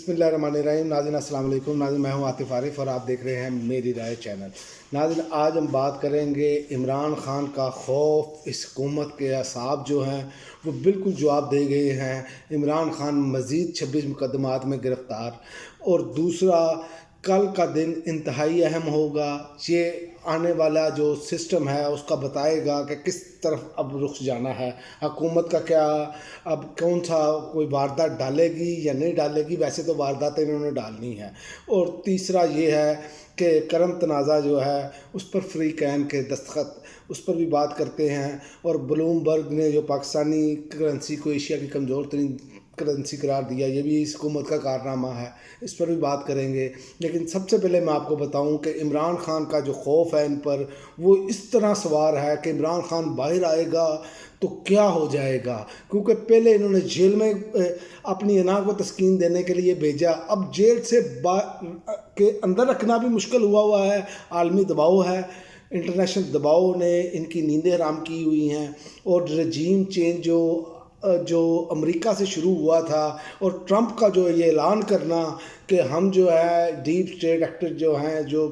बिस्मिल्लाहिर्रहमानिर्रहीम। नाज़रीन अस्सलाम वालेकुम। नाज़रीन मैं हूं आतिफ आरिफ और आप देख रहे हैं मेरी राय चैनल। नाज़रीन आज हम बात करेंगे इमरान ख़ान का खौफ, इस हुकूमत के असाब जो हैं वो बिल्कुल जवाब दे गए हैं। इमरान ख़ान मज़ीद 26 मुकदमात में गिरफ़्तार। और दूसरा, कल का दिन इंतहाई अहम होगा। ये आने वाला जो सिस्टम है उसका बताएगा कि किस तरफ अब रुख जाना है। हुकूमत का क्या अब कौन सा कोई वारदात डालेगी या नहीं डालेगी। वैसे तो वारदातें इन्होंने डालनी है। और तीसरा ये है कि करम तनाज़ा जो है उस पर फ्री कैन के दस्तखत, उस पर भी बात करते हैं। और ब्लूमबर्ग ने जो पाकिस्तानी करेंसी को एशिया की कमज़ोर तरीन करेंसी करार दिया, ये भी इस हुकूमत का कारनामा है, इस पर भी बात करेंगे। लेकिन सबसे पहले मैं आपको बताऊं कि इमरान ख़ान का जो खौफ है इन पर, वो इस तरह सवार है कि इमरान ख़ान बाहर आएगा तो क्या हो जाएगा। क्योंकि पहले इन्होंने जेल में अपनी अना को तस्कीन देने के लिए भेजा, अब जेल से के अंदर रखना भी मुश्किल हुआ है। आलमी दबाव है, इंटरनेशनल दबाव ने इनकी नींदें हराम की हुई हैं। और रजीम चेंज जो अमेरिका से शुरू हुआ था, और ट्रंप का जो ये ऐलान करना कि हम जो है डीप स्टेट एक्टर जो हैं, जो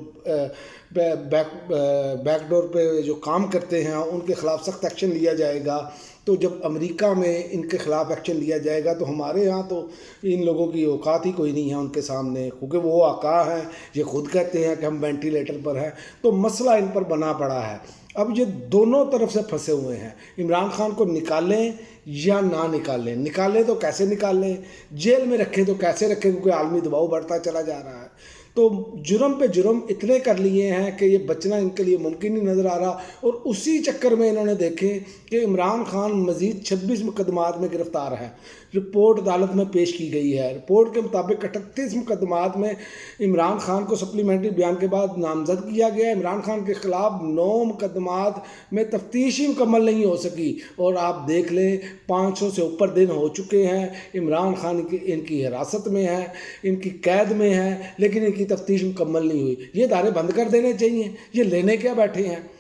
बैकडोर पे जो काम करते हैं, उनके ख़िलाफ़ सख्त एक्शन लिया जाएगा। तो जब अमेरिका में इनके ख़िलाफ़ एक्शन लिया जाएगा तो हमारे यहाँ तो इन लोगों की औकात ही कोई नहीं है उनके सामने, क्योंकि वो आका हैं, ये खुद कहते हैं कि हम वेंटिलेटर पर हैं। तो मसला इन पर बना पड़ा है। अब ये दोनों तरफ से फंसे हुए हैं। इमरान ख़ान को निकालें या ना निकालें। निकालें तो कैसे निकालें, जेल में रखें तो कैसे रखें, क्योंकि आलमी दबाव बढ़ता चला जा रहा है। तो जुर्म पे जुर्म इतने कर लिए हैं कि ये बचना इनके लिए मुमकिन ही नज़र आ रहा। और उसी चक्कर में इन्होंने देखें कि इमरान ख़ान मज़ीद 26 मुकदमात में गिरफ़्तार है। रिपोर्ट अदालत में पेश की गई है। रिपोर्ट के मुताबिक 38 मुकदमात में इमरान ख़ान को सप्लीमेंट्री बयान के बाद नामजद किया गया। इमरान ख़ान के ख़िलाफ़ 9 मुकदमात में तफ्तीश ही मुकम्मल नहीं हो सकी। और आप देख लें 500 से ऊपर दिन हो चुके हैं। इमरान ख़ान इनकी हिरासत में है, इनकी कैद में है, लेकिन इनकी तफ्तीश मुकम्मल नहीं हुई। ये दायरे बंद कर देने चाहिए। ये लेने क्या बैठे हैं।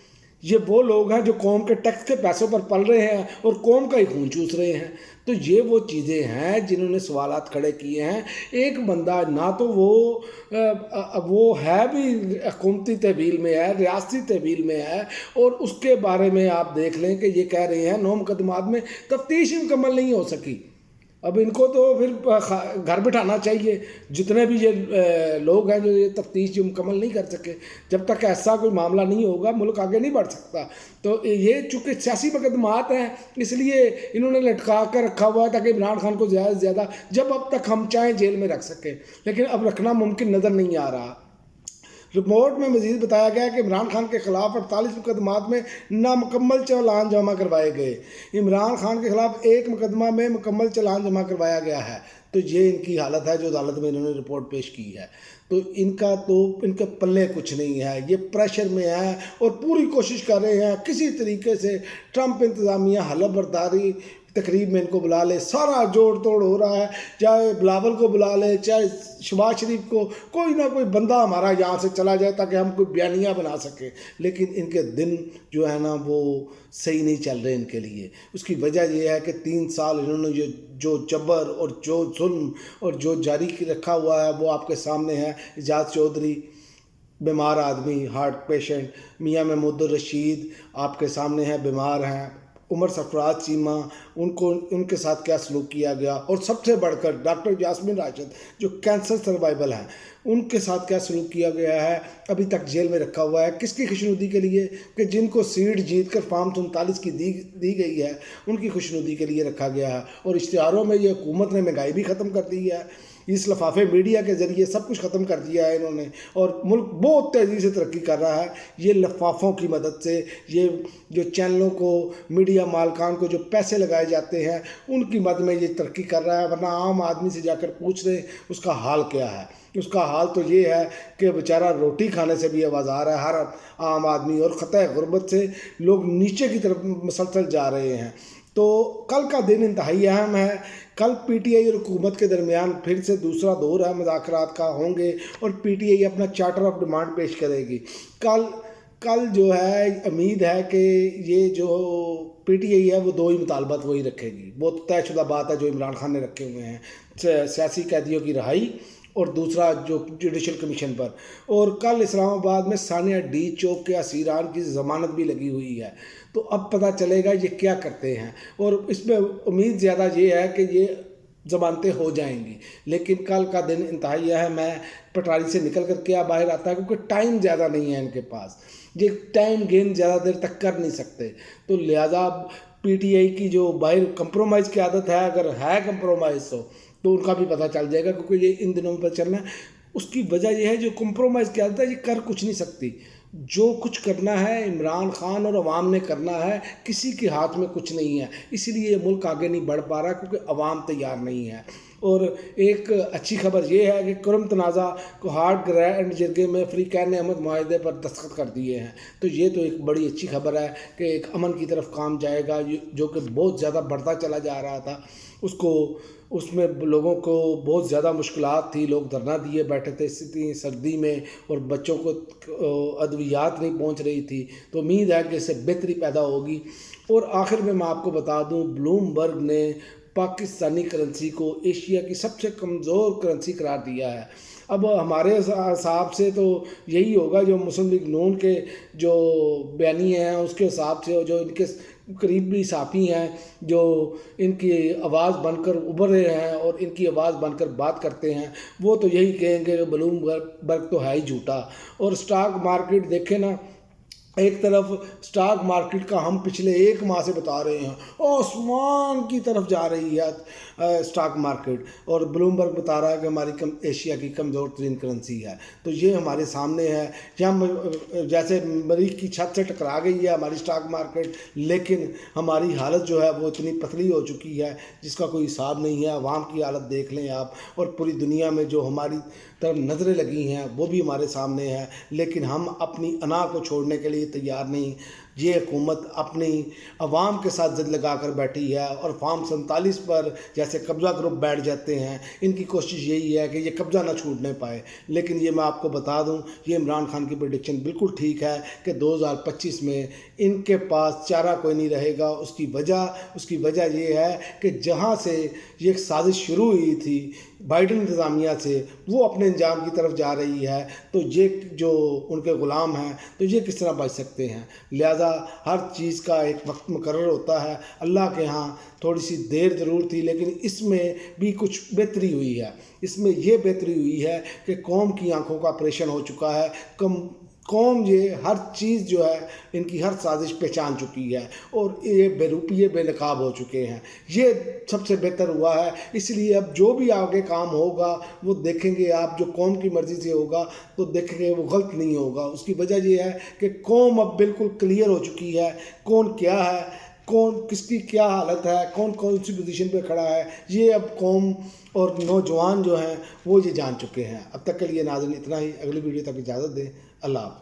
ये वो लोग हैं जो कौम के टैक्स के पैसों पर पल रहे हैं और कौम का ही खून चूस रहे हैं। तो ये वो चीज़ें हैं जिन्होंने सवालात खड़े किए हैं। एक बंदा ना तो वो है भी हुकूमती तहवील में है, रियासती तहवील में है, और उसके बारे में आप देख लें कि ये कह रहे हैं 9 मुकदमात में तफ्तीश ही मुकम्मल नहीं हो सकी। अब इनको तो फिर घर बिठाना चाहिए, जितने भी ये लोग हैं जो ये तफ्तीश जो मुकम्मल नहीं कर सके। जब तक ऐसा कोई मामला नहीं होगा मुल्क आगे नहीं बढ़ सकता। तो ये चूँकि सियासी मुकदमात हैं, इसलिए इन्होंने लटका कर रखा हुआ है ताकि इमरान ख़ान को ज़्यादा से ज़्यादा जब अब तक हम चाहें जेल में रख सकें, लेकिन अब रखना मुमकिन नज़र नहीं आ रहा। रिपोर्ट में मज़ीद बताया गया कि इमरान खान के ख़िलाफ़ 48 मुकदमात में नामुकम्मल चालान जमा करवाए गए। इमरान खान के ख़िलाफ़ एक मुकदमा में मुकम्मल चालान जमा करवाया गया है। तो ये इनकी हालत है जो अदालत में इन्होंने रिपोर्ट पेश की है। तो इनके पल्ले कुछ नहीं है, ये प्रेशर में है और पूरी कोशिश कर रहे हैं किसी तरीके से ट्रंप इंतज़ामिया हलफबरदारी तकरीब में इनको बुला ले। सारा जोड़ तोड़ हो रहा है, चाहे बिलावल को बुला ले, चाहे शहबाज शरीफ को, कोई ना कोई बंदा हमारा यहाँ से चला जाए ताकि हम कोई बयानिया बना सकें। लेकिन इनके दिन जो है ना वो सही नहीं चल रहे इनके लिए। उसकी वजह यह है कि 3 साल इन्होंने जो जबर और जो जुल्म और जो जारी रखा हुआ है वो आपके सामने है। एजाज चौधरी बीमार आदमी, हार्ट पेशेंट, मियाँ महमूद रशीद आपके सामने हैं, बीमार हैं। उमर सरफराज चीमा, उनके साथ क्या सलूक किया गया। और सबसे बढ़कर डॉक्टर यास्मीन राशिद जो कैंसर सर्वाइवल हैं, उनके साथ क्या सलूक किया गया है। अभी तक जेल में रखा हुआ है। किसकी खुशनुदी के लिए? कि जिनको सीट जीत कर फार्म 39 की दी गई है, उनकी खुशनुदी के लिए रखा गया है। और इश्तिहारों में ये हुकूमत ने महंगाई भी ख़त्म कर दी है। इस लफाफे मीडिया के ज़रिए सब कुछ ख़त्म कर दिया है इन्होंने, और मुल्क बहुत तेज़ी से तरक्की कर रहा है ये लफाफों की मदद से। ये जो चैनलों को, मीडिया मालकान को जो पैसे लगाए जाते हैं, उनकी मदद में ये तरक्की कर रहा है। वरना आम आदमी से जाकर पूछ रहे उसका हाल क्या है। उसका हाल तो ये है कि बेचारा रोटी खाने से भी आवाज़ार है हर आम आदमी, और ख़तः गुर्बत से लोग नीचे की तरफ मसलसल जा रहे हैं। तो कल का दिन इंतहाई अहम है। कल पीटीआई और हुकूमत के दरमियान फिर से दूसरा दौर है मुज़ाकरात का होंगे, और पीटीआई अपना चार्टर ऑफ डिमांड पेश करेगी। कल کل جو ہے امید ہے کہ یہ جو پی ٹی آئی ہے وہ دو ہی مطالبات وہی رکھے گی. بہت طے شدہ بات ہے جو عمران خان نے رکھے ہوئے ہیں, سیاسی قیدیوں کی رہائی اور دوسرا جو جوڈیشل کمیشن پر. اور کل اسلام آباد میں ثانیہ ڈی چوک کے اسیران کی ضمانت بھی لگی ہوئی ہے. تو اب پتہ چلے گا یہ کیا کرتے ہیں, اور اس میں امید زیادہ یہ ہے کہ یہ ضمانتیں ہو جائیں گی. لیکن کل کا دن انتہائی ہے. میں پٹواری سے نکل کر کیا باہر آتا ہے کیونکہ ٹائم زیادہ نہیں ہے ان کے پاس, یہ ٹائم گین زیادہ دیر تک کر نہیں سکتے. تو لہٰذا پی ٹی آئی کی جو باہر کمپرومائز کی عادت ہے, اگر ہے کمپرومائز تو ان کا بھی پتہ چل جائے گا, کیونکہ یہ ان دنوں میں چلنا ہے. اس کی وجہ یہ ہے جو کمپرومائز کی عادت ہے یہ کر کچھ نہیں سکتی. جو کچھ کرنا ہے عمران خان اور عوام نے کرنا ہے, کسی کے ہاتھ میں کچھ نہیں ہے. اس لیے یہ ملک آگے نہیں بڑھ پا رہا کیونکہ عوام تیار نہیں ہے. اور ایک اچھی خبر یہ ہے کہ کرم تنازع کو ہارڈ گرینڈ جرگے میں فریقین نے احمد معاہدے پر دستخط کر دیے ہیں. تو یہ تو ایک بڑی اچھی خبر ہے کہ ایک امن کی طرف کام جائے گا, جو کہ بہت زیادہ بڑھتا چلا جا رہا تھا. اس میں لوگوں کو بہت زیادہ مشکلات تھی, لوگ دھرنا دیے بیٹھے تھے سردی میں, اور بچوں کو ادویات نہیں پہنچ رہی تھی. تو امید ہے کہ اس سے بہتری پیدا ہوگی. اور آخر میں آپ کو بتا دوں, بلومبرگ نے پاکستانی کرنسی کو ایشیا کی سب سے کمزور کرنسی قرار دیا ہے. اب ہمارے حساب سے تو یہی ہوگا جو مسلم لیگ نون کے جو بیانی ہیں اس کے حساب سے, جو ان کے قریبی صحافی ہیں جو ان کی آواز بن کر ابھر رہے ہیں اور ان کی آواز بن کر بات کرتے ہیں, وہ تو یہی کہیں گے کہ بلومبرگ تو ہے ہی جھوٹا. اور اسٹاک مارکیٹ دیکھیں نا, ایک طرف اسٹاک مارکیٹ کا ہم پچھلے 1 ماہ سے بتا رہے ہیں آسمان کی طرف جا رہی ہے اسٹاک مارکیٹ, اور بلومبرگ بتا رہا ہے کہ ہماری ایشیا کی کمزور ترین کرنسی ہے. تو یہ ہمارے سامنے ہے. جیسے مریخ کی چھت سے ٹکرا گئی ہے ہماری اسٹاک مارکیٹ, لیکن ہماری حالت جو ہے وہ اتنی پتلی ہو چکی ہے جس کا کوئی حساب نہیں ہے. عوام کی حالت دیکھ لیں آپ, اور پوری دنیا میں جو ہماری طرف نظریں لگی ہیں وہ بھی ہمارے سامنے ہے, لیکن ہم اپنی انا کو چھوڑنے کے لیے تیار نہیں. یہ حکومت اپنی عوام کے ساتھ ضد لگا کر بیٹھی ہے, اور فارم 47 پر جیسے قبضہ گروپ بیٹھ جاتے ہیں, ان کی کوشش یہی ہے کہ یہ قبضہ نہ چھوٹنے پائے. لیکن یہ میں آپ کو بتا دوں, یہ عمران خان کی پریڈکشن بالکل ٹھیک ہے کہ 2025 میں ان کے پاس چارہ کوئی نہیں رہے گا. اس کی وجہ یہ ہے کہ جہاں سے یہ ایک سازش شروع ہوئی تھی بائیڈن انتظامیہ سے, وہ اپنے انجام کی طرف جا رہی ہے. تو یہ جو ان کے غلام ہیں تو یہ کس طرح بچ سکتے ہیں؟ لہذا ہر چیز کا ایک وقت مقرر ہوتا ہے. اللہ کے ہاں تھوڑی سی دیر ضرور تھی, لیکن اس میں بھی کچھ بہتری ہوئی ہے. اس میں یہ بہتری ہوئی ہے کہ قوم کی آنکھوں کا آپریشن ہو چکا ہے. قوم یہ ہر چیز جو ہے ان کی ہر سازش پہچان چکی ہے, اور یہ بے روپیے بے نقاب ہو چکے ہیں. یہ سب سے بہتر ہوا ہے. اس لیے اب جو بھی آگے کام ہوگا وہ دیکھیں گے آپ, جو قوم کی مرضی سے ہوگا تو دیکھیں گے وہ غلط نہیں ہوگا. اس کی وجہ یہ ہے کہ قوم اب بالکل کلیئر ہو چکی ہے, کون کیا ہے, کون کس کی کیا حالت ہے, کون کون سی پوزیشن پہ کھڑا ہے. یہ اب قوم اور نوجوان جو ہیں وہ یہ جان چکے ہیں. اب تک کے لیے ناظرین اتنا ہی. اگلی ویڈیو تک اجازت دیں. اللہ حافظ.